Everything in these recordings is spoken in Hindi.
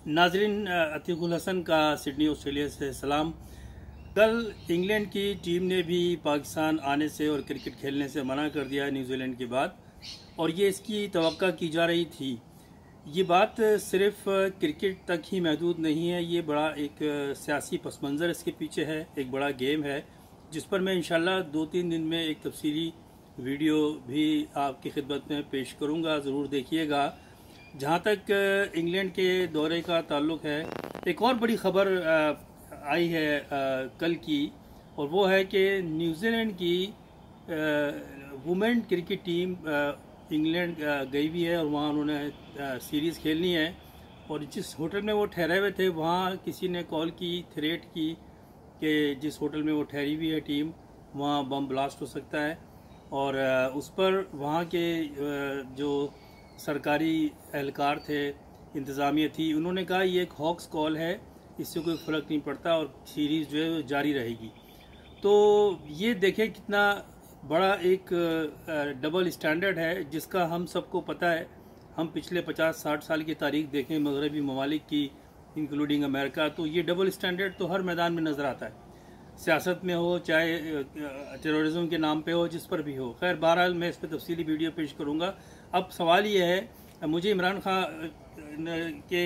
नाजरीन, अतीकुल हसन का सिडनी ऑस्ट्रेलिया से सलाम। कल इंग्लैंड की टीम ने भी पाकिस्तान आने से और क्रिकेट खेलने से मना कर दिया न्यूजीलैंड के बाद, और ये इसकी तवक्का की जा रही थी। ये बात सिर्फ क्रिकेट तक ही महदूद नहीं है, ये बड़ा एक सियासी पस मंज़र इसके पीछे है, एक बड़ा गेम है जिस पर मैं इंशाल्लाह 2-3 दिन में एक तफसीली वीडियो भी आपकी खिदमत में पेश करूँगा, ज़रूर देखिएगा। जहाँ तक इंग्लैंड के दौरे का ताल्लुक़ है, एक और बड़ी ख़बर आई है कल की, और वो है कि न्यूजीलैंड की वुमेन क्रिकेट टीम इंग्लैंड गई भी है और वहाँ उन्होंने सीरीज़ खेलनी है। और जिस होटल में वो ठहरे हुए थे वहाँ किसी ने कॉल की, थ्रेट की कि जिस होटल में वो ठहरी हुई है टीम, वहाँ बम ब्लास्ट हो सकता है। और उस पर वहाँ के जो सरकारी एहलकार थे, इंतज़ामिया थी, उन्होंने कहा ये एक हॉक्स कॉल है, इससे कोई फ़र्क नहीं पड़ता और सीरीज़ जो है जारी रहेगी। तो ये देखें कितना बड़ा एक डबल स्टैंडर्ड है जिसका हम सबको पता है। हम पिछले 50-60 साल की तारीख देखें मगरबी ममालिक की, इंक्लूडिंग अमेरिका, तो ये डबल स्टैंडर्ड तो हर मैदान में नज़र आता है, सियासत में हो, चाहे टेररिज्म के नाम पे हो, जिस पर भी हो। खैर, बहरहाल मैं इस पर तफसीली वीडियो पेश करूँगा। अब सवाल ये है, मुझे इमरान खान के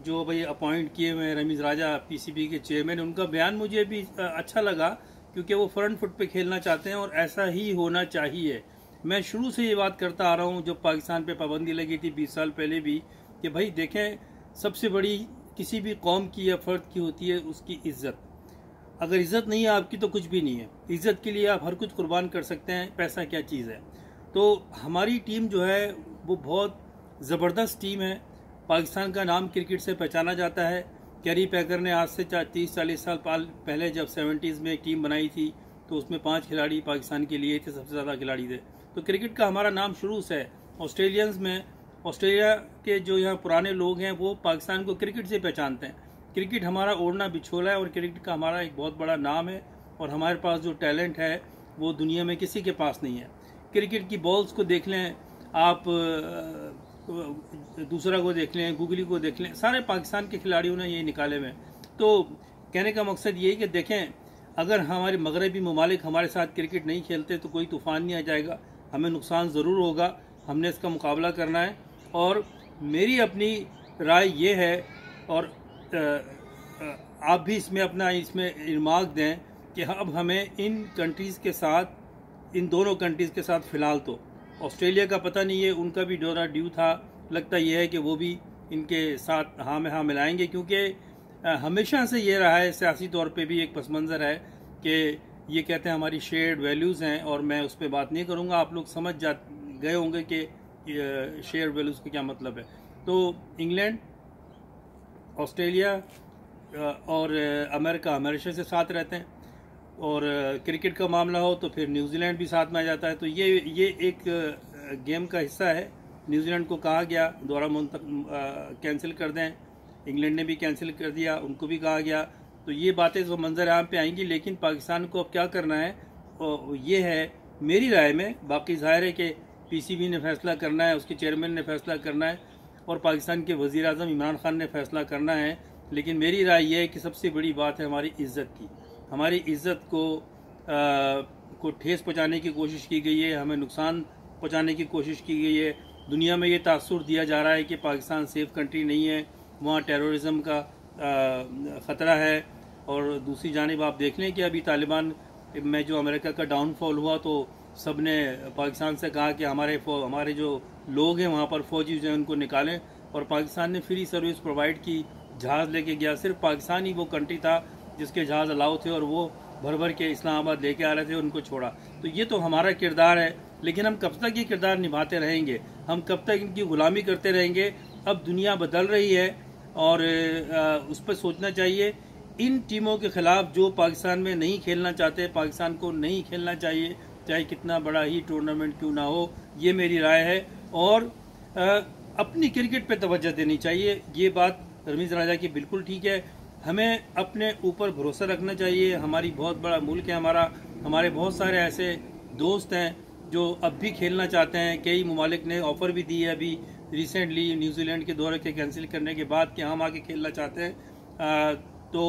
जो भाई अपॉइंट किए हुए हैं रमीज़ राजा पीसीबी के चेयरमैन, उनका बयान मुझे भी अच्छा लगा, क्योंकि वो फ्रंट फुट पे खेलना चाहते हैं और ऐसा ही होना चाहिए। मैं शुरू से ये बात करता आ रहा हूँ, जब पाकिस्तान पे पाबंदी लगी थी 20 साल पहले भी, कि भाई देखें, सबसे बड़ी किसी भी कौम की या फ़र्द की होती है उसकी इज़्ज़त। अगर इज़्ज़त नहीं है आपकी तो कुछ भी नहीं है। इज़्ज़त के लिए आप हर कुछ कुर्बान कर सकते हैं, पैसा क्या चीज़ है। तो हमारी टीम जो है वो बहुत ज़बरदस्त टीम है। पाकिस्तान का नाम क्रिकेट से पहचाना जाता है। कैरी पैकर ने आज से 30-40 साल पहले जब 70s में एक टीम बनाई थी, तो उसमें 5 खिलाड़ी पाकिस्तान के लिए थे, सबसे ज़्यादा खिलाड़ी थे। तो क्रिकेट का हमारा नाम शुरू से है। ऑस्ट्रेलियंस में, ऑस्ट्रेलिया के जो यहाँ पुराने लोग हैं वो पाकिस्तान को क्रिकेट से पहचानते हैं। क्रिकेट हमारा ओढ़ना बिछोला है और क्रिकेट का हमारा एक बहुत बड़ा नाम है, और हमारे पास जो टैलेंट है वो दुनिया में किसी के पास नहीं है। क्रिकेट की बॉल्स को देख लें आप, दूसरा को देख लें, गुगली को देख लें, सारे पाकिस्तान के खिलाड़ियों ने ये निकाले हुए। तो कहने का मकसद ये है कि देखें, अगर हमारे मगरबी ममालिक हमारे साथ क्रिकेट नहीं खेलते तो कोई तूफ़ान नहीं आ जाएगा, हमें नुकसान ज़रूर होगा, हमने इसका मुकाबला करना है। और मेरी अपनी राय ये है, और आप भी इसमें अपना इरमाक दें कि अब हमें इन कंट्रीज़ के साथ, इन दोनों कंट्रीज़ के साथ फ़िलहाल तो, ऑस्ट्रेलिया का पता नहीं है, उनका भी दौरा ड्यू था, लगता यह है कि वो भी इनके साथ हाँ में हाँ मिलाएंगे, क्योंकि हमेशा से ये रहा है, सियासी तौर पे भी एक पस मंज़र है कि ये कहते हैं हमारी शेयर्ड वैल्यूज़ हैं, और मैं उस पर बात नहीं करूँगा, आप लोग समझ गए होंगे कि शेयर्ड वैल्यूज़ का क्या मतलब है। तो इंग्लैंड, ऑस्ट्रेलिया और अमेरिका हमेशा से साथ रहते हैं, और क्रिकेट का मामला हो तो फिर न्यूजीलैंड भी साथ में आ जाता है। तो ये एक गेम का हिस्सा है। न्यूजीलैंड को कहा गया दौरा कैंसिल कर दें, इंग्लैंड ने भी कैंसिल कर दिया, उनको भी कहा गया। तो ये बातें जो मंजर आम पे आएंगी, लेकिन पाकिस्तान को अब क्या करना है ये है मेरी राय में। बाकी जाहिर है कि पीसीबी ने फैसला करना है, उसके चेयरमैन ने फैसला करना है, और पाकिस्तान के वज़ीर आज़म इमरान खान ने फैसला करना है। लेकिन मेरी राय ये है कि सबसे बड़ी बात है हमारी इज़्ज़त की। हमारी इज़्ज़त को ठेस पहुँचाने की कोशिश की गई है, हमें नुकसान पहुँचाने की कोशिश की गई है। दुनिया में ये तासुर दिया जा रहा है कि पाकिस्तान सेफ कंट्री नहीं है, वहाँ टेररिज्म का ख़तरा है। और दूसरी जानिब आप देख लें कि अभी तालिबान में जो अमेरिका का डाउनफॉल हुआ, तो सब ने पाकिस्तान से कहा कि हमारे जो लोग हैं वहाँ पर फ़ौजी जो हैं उनको निकालें, और पाकिस्तान ने फ्री सर्विस प्रोवाइड की, जहाज़ लेके गया। सिर्फ पाकिस्तान ही वो कंट्री था जिसके जहाज़ अलाउ थे, और वो भर भर के इस्लामाबाद लेके आ रहे थे, उनको छोड़ा। तो ये तो हमारा किरदार है, लेकिन हम कब तक ये किरदार निभाते रहेंगे, हम कब तक इनकी गुलामी करते रहेंगे। अब दुनिया बदल रही है, और उस पर सोचना चाहिए। इन टीमों के खिलाफ जो पाकिस्तान में नहीं खेलना चाहते, पाकिस्तान को नहीं खेलना चाहिए, चाहे कितना बड़ा ही टूर्नामेंट क्यों ना हो, ये मेरी राय है। और अपनी क्रिकेट पे तवज्जो देनी चाहिए, ये बात रमीज़ राजा की बिल्कुल ठीक है। हमें अपने ऊपर भरोसा रखना चाहिए। हमारी बहुत बड़ा मुल्क है हमारा, हमारे बहुत सारे ऐसे दोस्त हैं जो अब भी खेलना चाहते हैं। कई ममालिक ने ऑफ़र भी दी है अभी रिसेंटली न्यूजीलैंड के दौरे के कैंसिल करने के बाद कि हम आके खेलना चाहते हैं, तो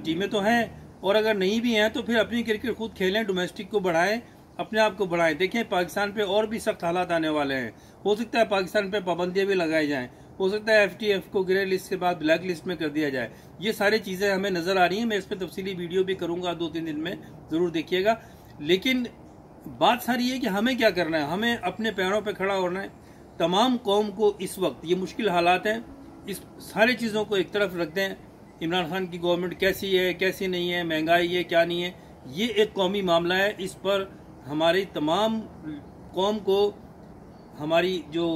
टीमें तो हैं, और अगर नहीं भी हैं तो फिर अपनी क्रिकेट खुद खेलें, डोमेस्टिक को बढ़ाएं, अपने आप को बढ़ाएं। देखें पाकिस्तान पे और भी सख्त हालात आने वाले हैं, हो सकता है पाकिस्तान पे पाबंदियां भी लगाई जाएं, हो सकता है FTF को ग्रे लिस्ट के बाद ब्लैक लिस्ट में कर दिया जाए। ये सारी चीज़ें हमें नज़र आ रही हैं। मैं इस पर तफसीली वीडियो भी करूँगा 2-3 दिन में, ज़रूर देखिएगा। लेकिन बात सारी है कि हमें क्या करना है, हमें अपने पैरों पर खड़ा होना है। तमाम कौम को इस वक्त ये मुश्किल हालात हैं, इस सारी चीज़ों को एक तरफ रख दें। इमरान खान की गवर्नमेंट कैसी है, कैसी नहीं है, महंगाई है, क्या नहीं है, ये एक कौमी मामला है। इस पर हमारी तमाम कौम को, हमारी जो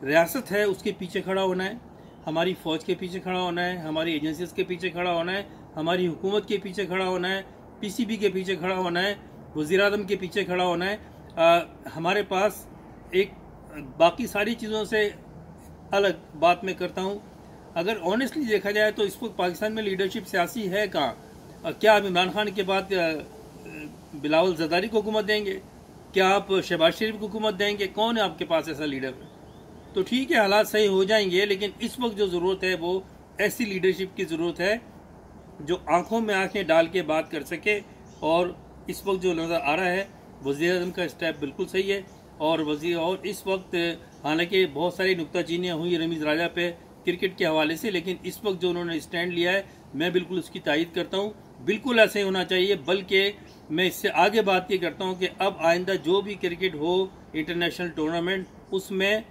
रियासत है उसके पीछे खड़ा होना है, हमारी फ़ौज के पीछे खड़ा होना है, हमारी एजेंसीज के पीछे खड़ा होना है, हमारी हुकूमत के पीछे खड़ा होना है, PCB के पीछे खड़ा होना है, वज़ीर-ए-आज़म के पीछे खड़ा होना है। हमारे पास एक बाकी सारी चीज़ों से अलग बात मैं करता हूँ, अगर ऑनेस्टली देखा जाए तो इस वक्त पाकिस्तान में लीडरशिप सियासी है कहाँ? क्या आप इमरान खान के बाद बिलावल ज़रदारी को हुकूमत देंगे? क्या आप शहबाज शरीफ को हुकूमत देंगे? कौन है आपके पास ऐसा लीडर? तो ठीक है, हालात सही हो जाएंगे, लेकिन इस वक्त जो ज़रूरत है वो ऐसी लीडरशिप की ज़रूरत है जो आंखों में आंखें डाल के बात कर सके। और इस वक्त जो नज़र आ रहा है, वज़ीर-ए-आज़म का स्टेप बिल्कुल सही है। और इस वक्त हालांकि बहुत सारी नुक्ताचीनियाँ हुई रमीज़ राजा पे क्रिकेट के हवाले से, लेकिन इस वक्त जो उन्होंने स्टैंड लिया है मैं बिल्कुल उसकी तायद करता हूँ। बिल्कुल ऐसे ही होना चाहिए, बल्कि मैं इससे आगे बात ये करता हूँ कि अब आइंदा जो भी क्रिकेट हो, इंटरनेशनल टूर्नामेंट, उसमें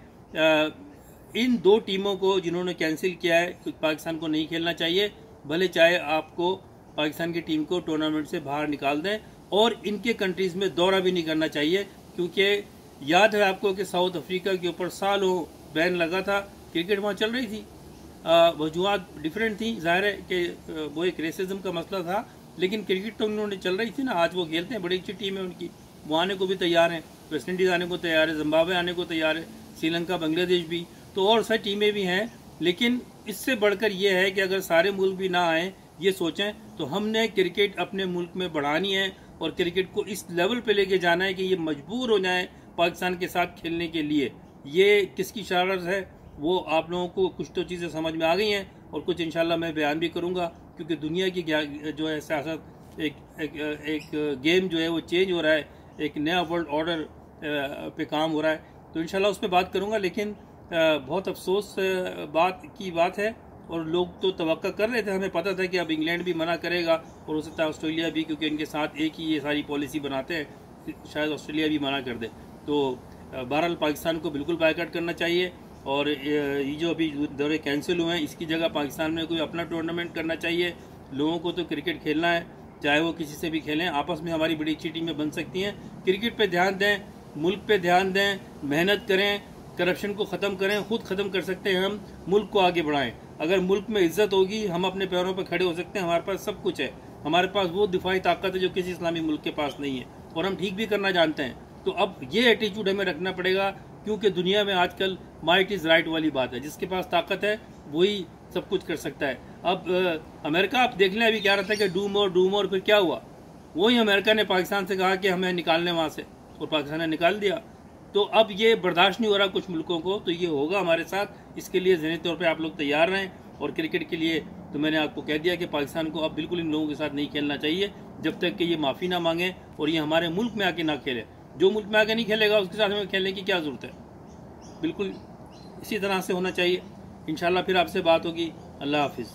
इन 2 टीमों को जिन्होंने कैंसिल किया है, पाकिस्तान को नहीं खेलना चाहिए। भले चाहे आपको पाकिस्तान की टीम को टूर्नामेंट से बाहर निकाल दें, और इनके कंट्रीज़ में दौरा भी नहीं करना चाहिए, क्योंकि याद है आपको कि साउथ अफ्रीका के ऊपर सालों बैन लगा था, क्रिकेट वहाँ चल रही थी, वजूहत डिफरेंट थी, जाहिर है कि वो एक रेसिज्म का मसला था, लेकिन क्रिकेट तो उन्होंने चल रही थी ना। आज वो खेलते हैं, बड़ी अच्छी टीम है उनकी, वो आने को भी तैयार हैं, वेस्ट इंडीज़ आने को तैयार है, जिम्बाब्वे आने को तैयार है, श्रीलंका, बांग्लादेश भी, तो और सारी टीमें भी हैं। लेकिन इससे बढ़कर ये है कि अगर सारे मुल्क भी ना आएँ, ये सोचें, तो हमने क्रिकेट अपने मुल्क में बढ़ानी है और क्रिकेट को इस लेवल पे लेके जाना है कि ये मजबूर हो जाए पाकिस्तान के साथ खेलने के लिए। ये किसकी शरारत है वो आप लोगों को कुछ तो चीज़ें समझ में आ गई हैं, और कुछ इंशाल्लाह मैं बयान भी करूँगा, क्योंकि दुनिया की जो है सियासत, एक गेम जो है वो चेंज हो रहा है, एक नया वर्ल्ड ऑर्डर पे काम हो रहा है, तो इंशाल्लाह उस पर बात करूँगा। लेकिन बहुत अफसोस बात है, और लोग तो तवक्का कर रहे थे, हमें पता था कि अब इंग्लैंड भी मना करेगा, और हो सकता है ऑस्ट्रेलिया भी, क्योंकि इनके साथ एक ही ये सारी पॉलिसी बनाते हैं, शायद ऑस्ट्रेलिया भी मना कर दे। तो बहरहाल पाकिस्तान को बिल्कुल बायकॉट करना चाहिए, और ये जो अभी दौरे कैंसिल हुए हैं, इसकी जगह पाकिस्तान में कोई अपना टूर्नामेंट करना चाहिए। लोगों को तो क्रिकेट खेलना है, चाहे वो किसी से भी खेलें, आपस में हमारी बड़ी अच्छी टीमें बन सकती हैं। क्रिकेट पे ध्यान दें, मुल्क पे ध्यान दें, मेहनत करें, करप्शन को ख़त्म करें, खुद ख़त्म कर सकते हैं हम, मुल्क को आगे बढ़ाएं। अगर मुल्क में इज्जत होगी, हम अपने पैरों पर खड़े हो सकते हैं, हमारे पास सब कुछ है, हमारे पास वो दिफाई ताकत है जो किसी इस्लामी मुल्क के पास नहीं है, और हम ठीक भी करना जानते हैं। तो अब ये एटीट्यूड हमें रखना पड़ेगा, क्योंकि दुनिया में आजकल माइट इज़ राइट वाली बात है, जिसके पास ताकत है वही सब कुछ कर सकता है। अब अमेरिका आप देख लें, अभी क्या रहा था कि डू मोर, फिर क्या हुआ? वही अमेरिका ने पाकिस्तान से कहा कि हमें निकालने वहाँ से, और पाकिस्तान ने निकाल दिया। तो अब ये बर्दाश्त नहीं हो रहा कुछ मुल्कों को, तो ये होगा हमारे साथ। इसके लिए ज़हनी तौर पे आप लोग तैयार रहें। और क्रिकेट के लिए तो मैंने आपको कह दिया कि पाकिस्तान को अब बिल्कुल इन लोगों के साथ नहीं खेलना चाहिए, जब तक कि ये माफ़ी ना मांगे और ये हमारे मुल्क में आके ना खेले। जो मुल्क में आके नहीं खेलेगा उसके साथ हमें खेलने की क्या ज़रूरत है? बिल्कुल इसी तरह से होना चाहिए। इंशाल्लाह फिर आपसे बात होगी। अल्लाह हाफिज़।